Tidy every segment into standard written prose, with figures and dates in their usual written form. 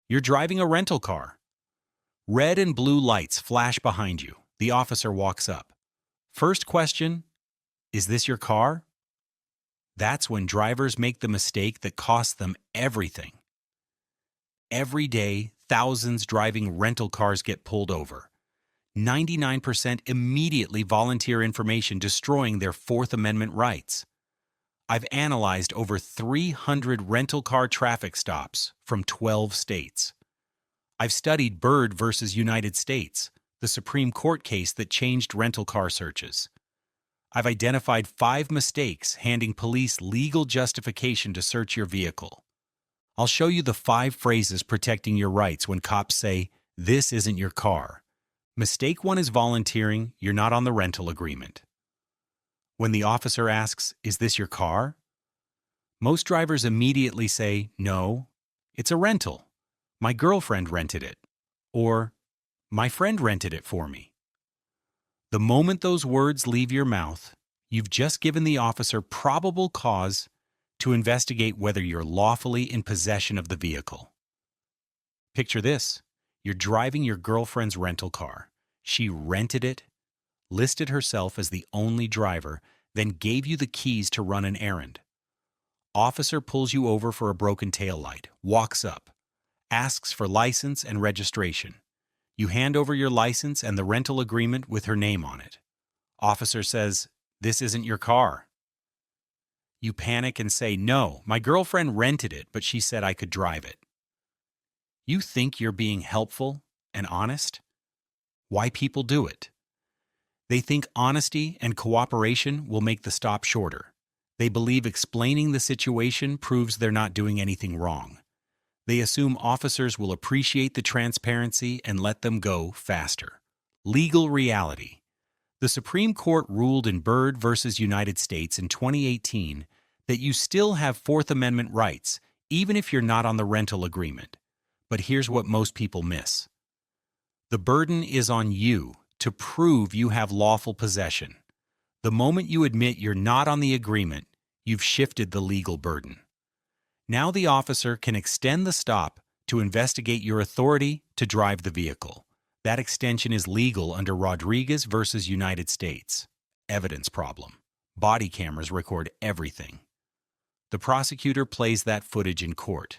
You're driving a rental car. Red and blue lights flash behind you. The officer walks up. First question, is this your car? That's when drivers make the mistake that costs them everything. Every day, thousands driving rental cars get pulled over. 99% immediately volunteer information, destroying their Fourth Amendment rights. I've analyzed over 300 rental car traffic stops from 12 states. I've studied Byrd versus United States, the Supreme Court case that changed rental car searches. I've identified 5 mistakes handing police legal justification to search your vehicle. I'll show you the 5 phrases protecting your rights when cops say, "This isn't your car." Mistake 1 is volunteering, you're not on the rental agreement. When the officer asks, "Is this your car?" most drivers immediately say, "No, it's a rental. My girlfriend rented it." Or, "My friend rented it for me." The moment those words leave your mouth, you've just given the officer probable cause to investigate whether you're lawfully in possession of the vehicle. Picture this. You're driving your girlfriend's rental car. She rented it, listed herself as the only driver, then gave you the keys to run an errand. Officer pulls you over for a broken taillight, walks up, asks for license and registration. You hand over your license and the rental agreement with her name on it. Officer says, "This isn't your car." You panic and say, "No, my girlfriend rented it, but she said I could drive it." You think you're being helpful and honest? Why people do it? They think honesty and cooperation will make the stop shorter. They believe explaining the situation proves they're not doing anything wrong. They assume officers will appreciate the transparency and let them go faster. Legal reality. The Supreme Court ruled in Byrd versus United States in 2018 that you still have Fourth Amendment rights, even if you're not on the rental agreement. But here's what most people miss. The burden is on you to prove you have lawful possession. The moment you admit you're not on the agreement, you've shifted the legal burden. Now the officer can extend the stop to investigate your authority to drive the vehicle. That extension is legal under Rodriguez versus United States. Evidence problem. Body cameras record everything. The prosecutor plays that footage in court.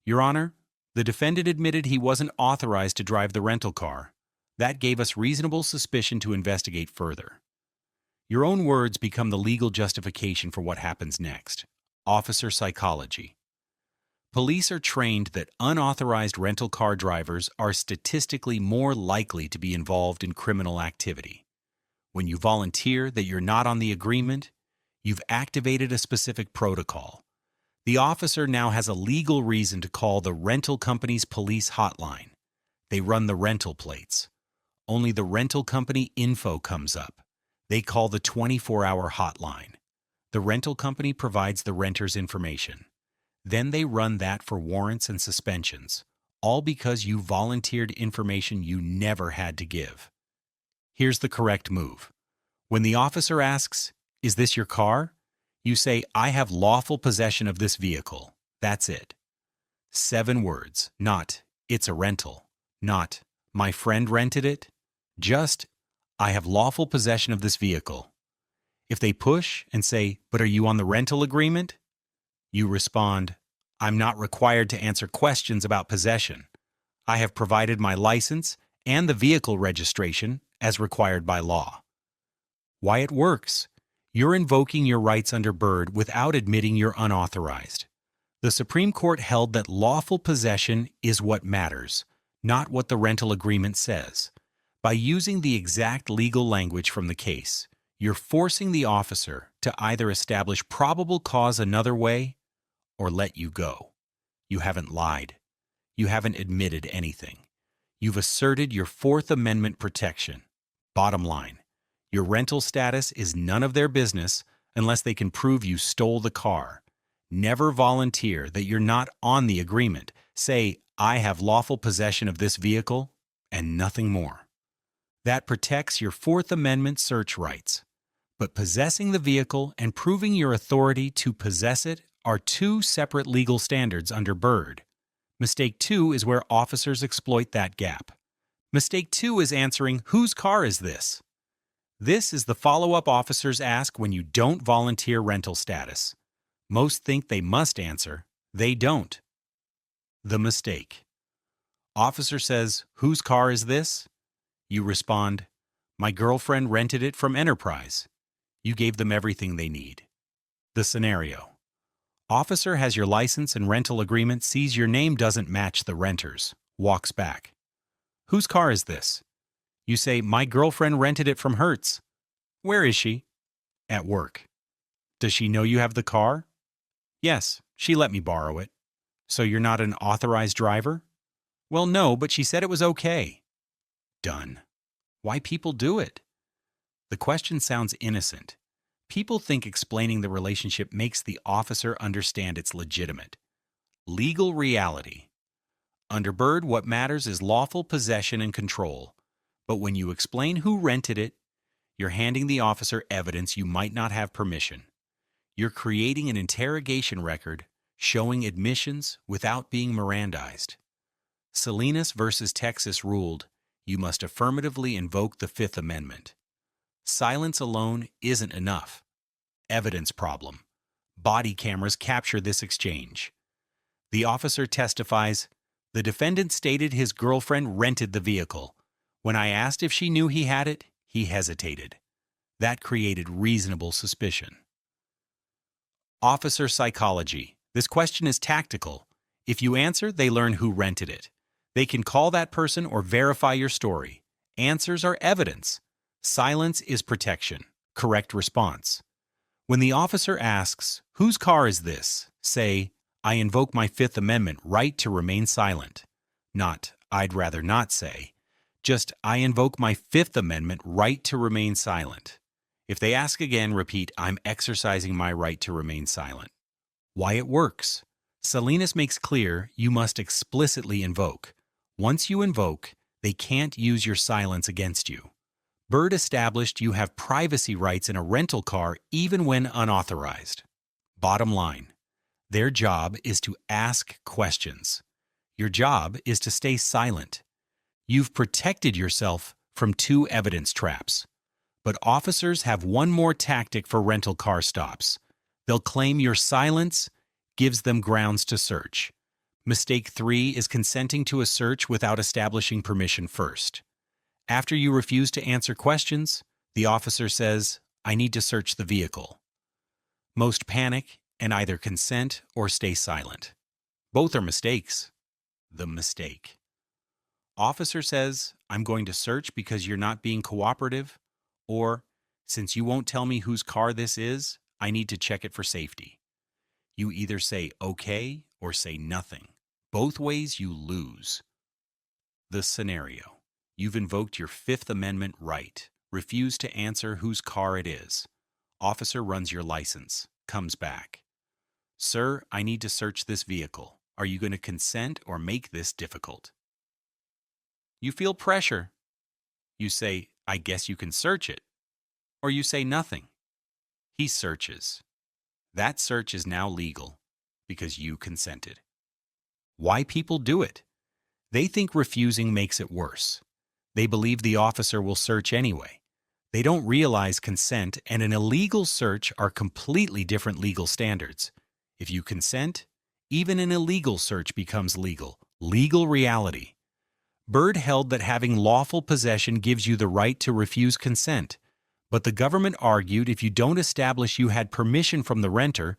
"Your Honor, the defendant admitted he wasn't authorized to drive the rental car. That gave us reasonable suspicion to investigate further." Your own words become the legal justification for what happens next. Officer psychology. Police are trained that unauthorized rental car drivers are statistically more likely to be involved in criminal activity. When you volunteer that you're not on the agreement, you've activated a specific protocol. The officer now has a legal reason to call the rental company's police hotline. They run the rental plates. Only the rental company info comes up. They call the 24-hour hotline. The rental company provides the renter's information. Then they run that for warrants and suspensions, all because you volunteered information you never had to give. Here's the correct move. When the officer asks, "Is this your car?" you say, "I have lawful possession of this vehicle." That's it. 7 words, not, "It's a rental," not, "My friend rented it," just, "I have lawful possession of this vehicle." If they push and say, "But are you on the rental agreement?" you respond, "I'm not required to answer questions about possession. I have provided my license and the vehicle registration as required by law." Why it works? You're invoking your rights under Byrd without admitting you're unauthorized. The Supreme Court held that lawful possession is what matters, not what the rental agreement says. By using the exact legal language from the case, you're forcing the officer to either establish probable cause another way or let you go. You haven't lied. You haven't admitted anything. You've asserted your Fourth Amendment protection. Bottom line, your rental status is none of their business unless they can prove you stole the car. Never volunteer that you're not on the agreement. Say, "I have lawful possession of this vehicle," and nothing more. That protects your Fourth Amendment search rights. But possessing the vehicle and proving your authority to possess it are 2 separate legal standards under Byrd. Mistake 2 is where officers exploit that gap. Mistake 2 is answering, "Whose car is this?" This is the follow-up officers ask when you don't volunteer rental status. Most think they must answer. They don't. The mistake. Officer says, "Whose car is this?" You respond, "My girlfriend rented it from Enterprise." You gave them everything they need. The scenario. Officer has your license and rental agreement, sees your name doesn't match the renter's, walks back. "Whose car is this?" You say, "My girlfriend rented it from Hertz." "Where is she?" "At work." "Does she know you have the car?" "Yes, she let me borrow it." "So you're not an authorized driver?" "Well, no, but she said it was okay." Done. Why people do it? The question sounds innocent. People think explaining the relationship makes the officer understand it's legitimate. Legal reality. Under Byrd, what matters is lawful possession and control. But when you explain who rented it, you're handing the officer evidence you might not have permission. You're creating an interrogation record showing admissions without being Mirandized. Salinas versus Texas ruled you must affirmatively invoke the Fifth Amendment. Silence alone isn't enough. Evidence problem. Body cameras capture this exchange. The officer testifies, "The defendant stated his girlfriend rented the vehicle. When I asked if she knew he had it, he hesitated." That created reasonable suspicion. Officer psychology. This question is tactical. If you answer, they learn who rented it. They can call that person or verify your story. Answers are evidence. Silence is protection. Correct response. When the officer asks, "Whose car is this?" say, "I invoke my Fifth Amendment right to remain silent." Not, "I'd rather not say." Just, "I invoke my Fifth Amendment right to remain silent." If they ask again, repeat, "I'm exercising my right to remain silent." Why it works. Salinas makes clear you must explicitly invoke. Once you invoke, they can't use your silence against you. Byrd established you have privacy rights in a rental car even when unauthorized. Bottom line, their job is to ask questions. Your job is to stay silent. You've protected yourself from two evidence traps. But officers have one more tactic for rental car stops. They'll claim your silence gives them grounds to search. Mistake 3 is consenting to a search without establishing permission first. After you refuse to answer questions, the officer says, "I need to search the vehicle." Most panic and either consent or stay silent. Both are mistakes. The mistake. Officer says, "I'm going to search because you're not being cooperative," or, "Since you won't tell me whose car this is, I need to check it for safety." You either say okay or say nothing. Both ways you lose. The scenario. You've invoked your Fifth Amendment right. Refuse to answer whose car it is. Officer runs your license. Comes back. "Sir, I need to search this vehicle. Are you going to consent or make this difficult?" You feel pressure. You say, "I guess you can search it." Or you say nothing. He searches. That search is now legal because you consented. Why people do it? They think refusing makes it worse. They believe the officer will search anyway. They don't realize consent and an illegal search are completely different legal standards. If you consent, even an illegal search becomes legal. Legal reality. Byrd held that having lawful possession gives you the right to refuse consent. But the government argued if you don't establish you had permission from the renter,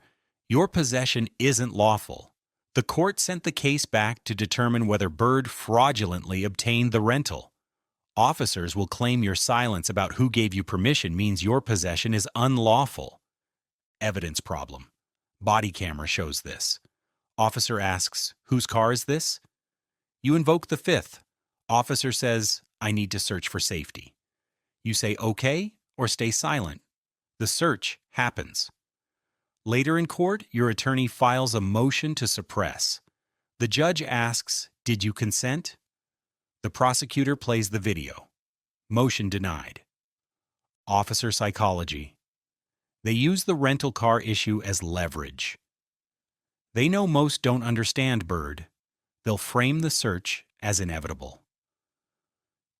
your possession isn't lawful. The court sent the case back to determine whether Byrd fraudulently obtained the rental. Officers will claim your silence about who gave you permission means your possession is unlawful. Evidence problem. Body camera shows this. Officer asks, "Whose car is this?" You invoke the Fifth. Officer says, "I need to search for safety." You say okay or stay silent. The search happens. Later in court, your attorney files a motion to suppress. The judge asks, "Did you consent?" The prosecutor plays the video. Motion denied. Officer psychology. They use the rental car issue as leverage. They know most don't understand Byrd. They'll frame the search as inevitable.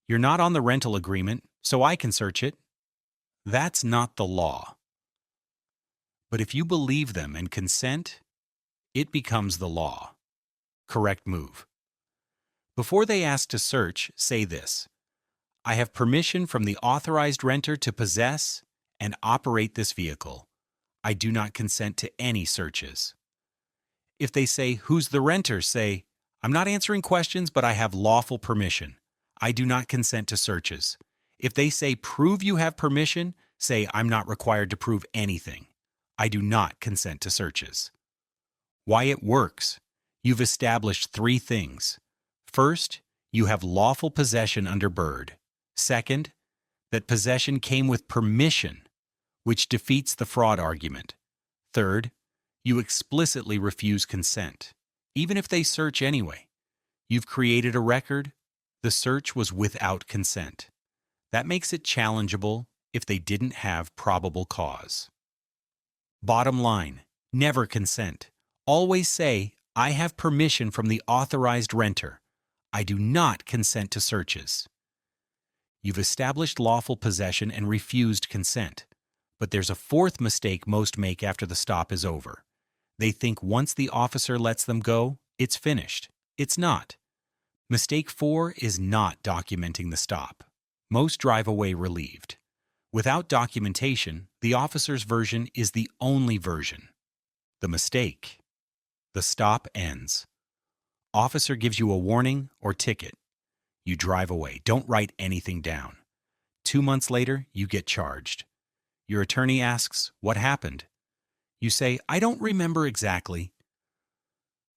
You're not on the rental agreement, so I can search it. That's not the law. But if you believe them and consent, it becomes the law. Correct move. Before they ask to search, say this: I have permission from the authorized renter to possess and operate this vehicle. I do not consent to any searches. If they say, who's the renter? Say, I'm not answering questions, but I have lawful permission. I do not consent to searches. If they say, prove you have permission, say, I'm not required to prove anything. I do not consent to searches. Why it works. You've established 3 things. First, you have lawful possession under Byrd. Second, that possession came with permission, which defeats the fraud argument. Third, you explicitly refuse consent, even if they search anyway. You've created a record. The search was without consent. That makes it challengeable if they didn't have probable cause. Bottom line, never consent. Always say, I have permission from the authorized renter. I do not consent to searches. You've established lawful possession and refused consent. But there's a 4th mistake most make after the stop is over. They think once the officer lets them go, it's finished. It's not. Mistake 4 is not documenting the stop. Most drive away relieved. Without documentation, the officer's version is the only version. The mistake. The stop ends. Officer gives you a warning or ticket. You drive away. Don't write anything down. 2 months later, you get charged. Your attorney asks, what happened? You say, I don't remember exactly.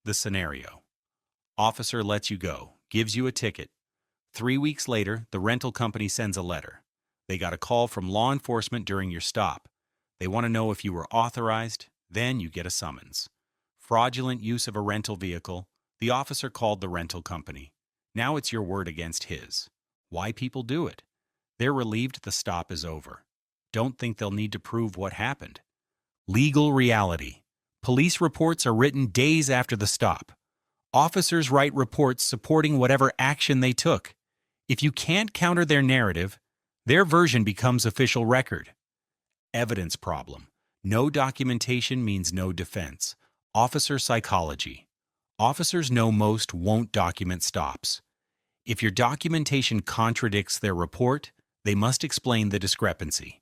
The scenario. Officer lets you go, gives you a ticket. 3 weeks later, the rental company sends a letter. They got a call from law enforcement during your stop. They want to know if you were authorized. Then you get a summons. Fraudulent use of a rental vehicle. The officer called the rental company. Now it's your word against his. Why people do it? They're relieved the stop is over. Don't think they'll need to prove what happened. Legal reality. Police reports are written days after the stop. Officers write reports supporting whatever action they took. If you can't counter their narrative, their version becomes official record. Evidence problem. No documentation means no defense. Officer psychology. Officers know most won't document stops. If your documentation contradicts their report, they must explain the discrepancy.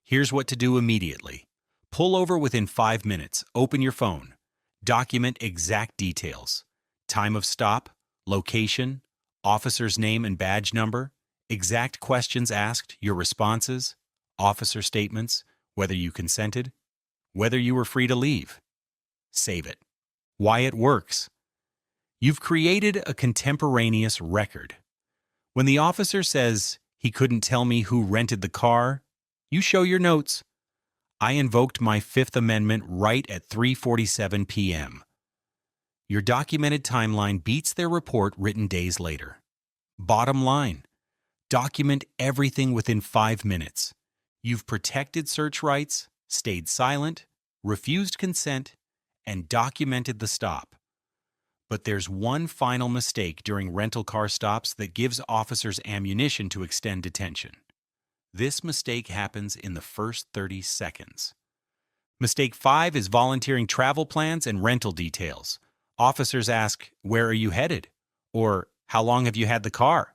Here's what to do immediately. Pull over within 5 minutes. Open your phone. Document exact details. Time of stop, location, officer's name and badge number, exact questions asked, your responses, officer statements, whether you consented, whether you were free to leave. Save it. Why it works. You've created a contemporaneous record. When the officer says he couldn't tell me who rented the car, you show your notes. I invoked my 5th Amendment right at 3:47 p.m. Your documented timeline beats their report written days later. Bottom line, document everything within 5 minutes. You've protected search rights, stayed silent, refused consent, and documented the stop. But there's one final mistake during rental car stops that gives officers ammunition to extend detention. This mistake happens in the first 30 seconds. Mistake 5 is volunteering travel plans and rental details. Officers ask, where are you headed? Or, how long have you had the car?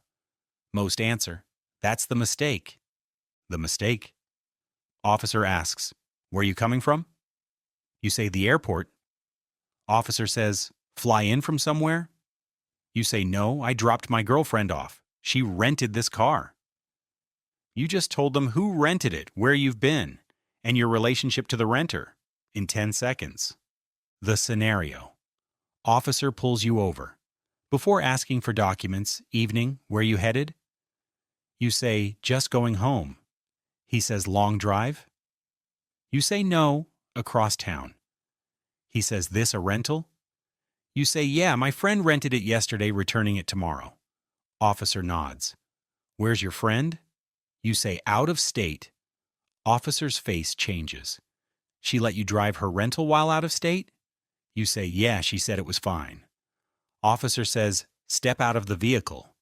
Most answer, that's the mistake. The mistake. Officer asks, where are you coming from? You say the airport. Officer says, fly in from somewhere? You say, no, I dropped my girlfriend off. She rented this car. You just told them who rented it, where you've been, and your relationship to the renter in 10 seconds. The scenario. Officer pulls you over. Before asking for documents, evening, where you headed? You say, just going home. He says, long drive? You say, no, across town. He says, this a rental? You say, yeah, my friend rented it yesterday, returning it tomorrow. Officer nods. Where's your friend? You say, out of state. Officer's face changes. She let you drive her rental while out of state? You say, yeah, she said it was fine. Officer says, "Step out of the vehicle."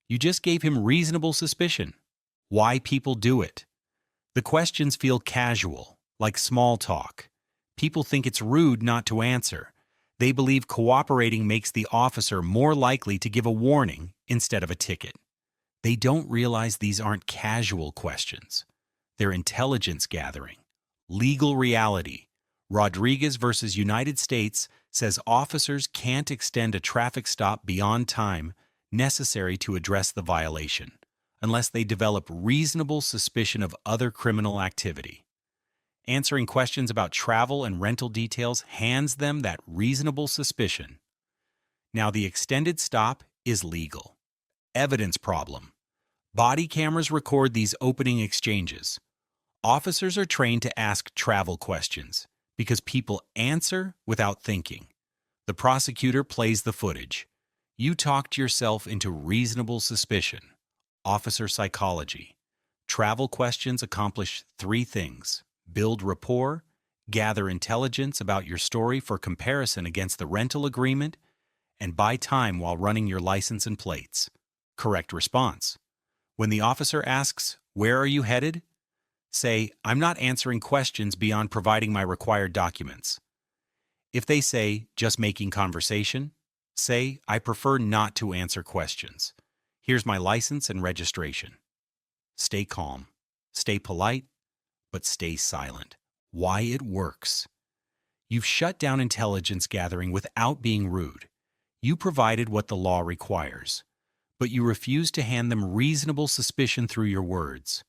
You just gave him reasonable suspicion. Why people do it. The questions feel casual, like small talk. People think it's rude not to answer. They believe cooperating makes the officer more likely to give a warning instead of a ticket. They don't realize these aren't casual questions. They're intelligence gathering. Legal reality. Rodriguez versus United States says officers can't extend a traffic stop beyond time necessary to address the violation, unless they develop reasonable suspicion of other criminal activity. Answering questions about travel and rental details hands them that reasonable suspicion. Now, the extended stop is legal. Evidence problem. Body cameras record these opening exchanges. Officers are trained to ask travel questions because people answer without thinking. The prosecutor plays the footage. You talked yourself into reasonable suspicion. Officer psychology. Travel questions accomplish three things: build rapport, gather intelligence about your story for comparison against the rental agreement, and buy time while running your license and plates. Correct response. When the officer asks, "Where are you headed?" say, "I'm not answering questions beyond providing my required documents." If they say, "Just making conversation," say, "I prefer not to answer questions. Here's my license and registration." Stay calm, stay polite, but stay silent. Why it works. You've shut down intelligence gathering without being rude. You provided what the law requires, but you refuse to hand them reasonable suspicion through your words.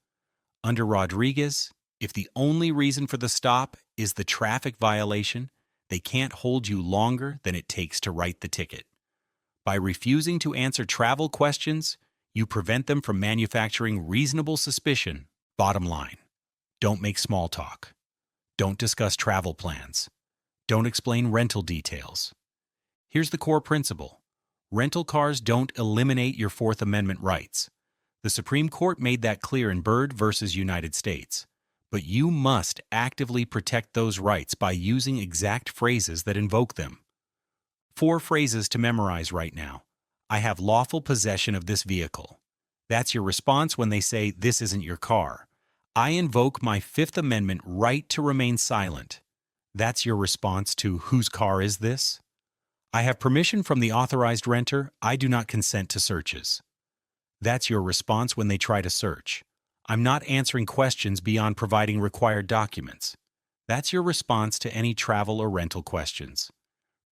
Under Rodriguez, if the only reason for the stop is the traffic violation, they can't hold you longer than it takes to write the ticket. By refusing to answer travel questions, you prevent them from manufacturing reasonable suspicion. Bottom line. Don't make small talk. Don't discuss travel plans. Don't explain rental details. Here's the core principle. Rental cars don't eliminate your Fourth Amendment rights. The Supreme Court made that clear in Byrd versus United States. But you must actively protect those rights by using exact phrases that invoke them. 4 phrases to memorize right now. I have lawful possession of this vehicle. That's your response when they say, "This isn't your car." I invoke my Fifth Amendment right to remain silent. That's your response to, "Whose car is this?" I have permission from the authorized renter. I do not consent to searches. That's your response when they try to search. I'm not answering questions beyond providing required documents. That's your response to any travel or rental questions.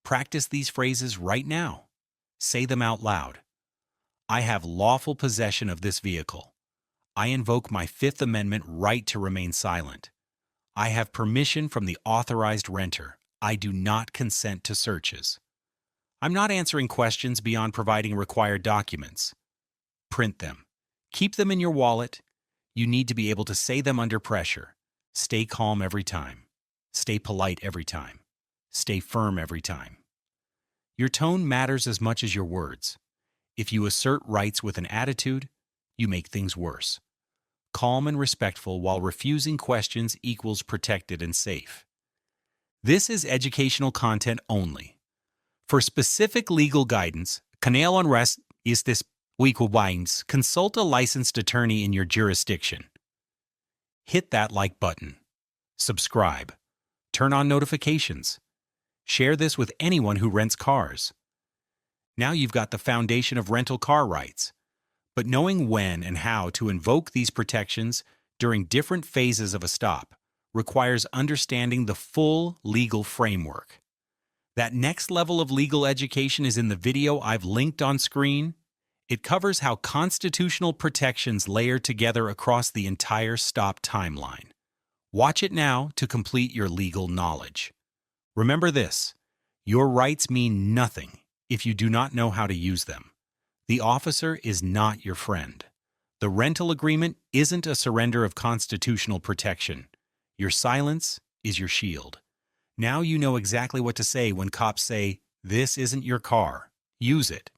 Practice these phrases right now. Say them out loud. I have lawful possession of this vehicle. I invoke my Fifth Amendment right to remain silent. I have permission from the authorized renter. I do not consent to searches. I'm not answering questions beyond providing required documents. Print them. Keep them in your wallet. You need to be able to say them under pressure. Stay calm every time. Stay polite every time. Stay firm every time. Your tone matters as much as your words. If you assert rights with an attitude, you make things worse. Calm and respectful while refusing questions equals protected and safe. This is educational content only. For specific legal guidance, Canal Unrest is this legal guidance. Consult a licensed attorney in your jurisdiction. Hit that like button. Subscribe. Turn on notifications. Share this with anyone who rents cars. Now you've got the foundation of rental car rights. But knowing when and how to invoke these protections during different phases of a stop requires understanding the full legal framework. That next level of legal education is in the video I've linked on screen. It covers how constitutional protections layer together across the entire stop timeline. Watch it now to complete your legal knowledge. Remember this, your rights mean nothing if you do not know how to use them. The officer is not your friend. The rental agreement isn't a surrender of constitutional protection. Your silence is your shield. Now you know exactly what to say when cops say, "This isn't your car." Use it.